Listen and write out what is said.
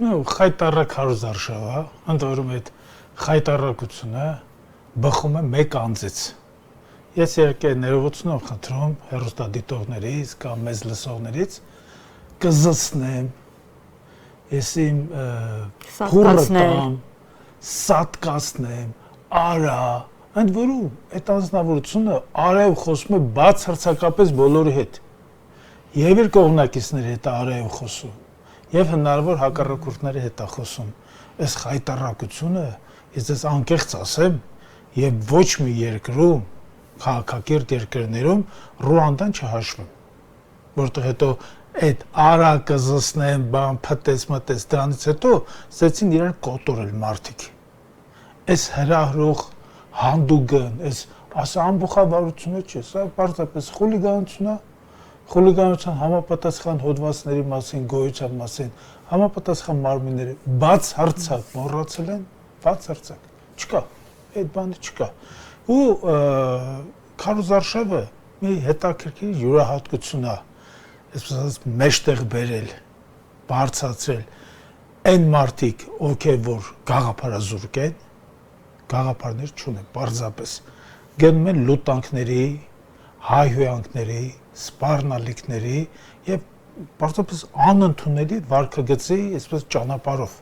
Ну, խայտարակ հարուզարշավա, ընդ որում այդ խայտարակությունը բխում է մեկ անձից։ Ես իհարկե ներողություն խնդրում հեռուստադիտողներից կամ մեզ լսողներից կզսնեմ, ես իմ փուրը տամ, սատկացնեմ, արա, ընդ որում այդ անձնավորությունը արև խոսում է բացարձակապես բոլորի հետ։ Եվ իր կողմնակիցների հետ արև խոսում, եւ հնարավոր հակառակորդների հետ է խոսում։ Այս խայտարակությունը, ես ես անկեղծ ասեմ, եւ ոչ մի երկրում, քաղաքակիրթ երկրներում Ռուանդան չհաշվում, որտեղ հետո այդ արակը զսնեն, բան փտես մտես դրանից հետո ստեցին իրար կոտորել մարդիկ։ Այս հրահրող հանդուգն, այս ամբողջավարությունը չէ, սա պարզապես խուլիգանություն է, խուլիգանության համապատասխան հոդվածների մասին, գոյության մասին, համապատասխան մարմինները բացարձակ մոռացել են, բացարձակ, չկա, այդ բանը չկա։ Ու քարոզարշավը մի հետաքրքիր յուրահատկություն է, այսպես ասած, մեջտեղ բերել, բարձրացրել այն մարդիկ, ովքեր որ գաղափարազուրկ են, գաղափարներ չունեն, պարզապես գնում են լուտանքների, հայհոյանքների, սպառնալիքների եւ պարզապես անընդունելի վարքագծի, այսպես ճանապարհով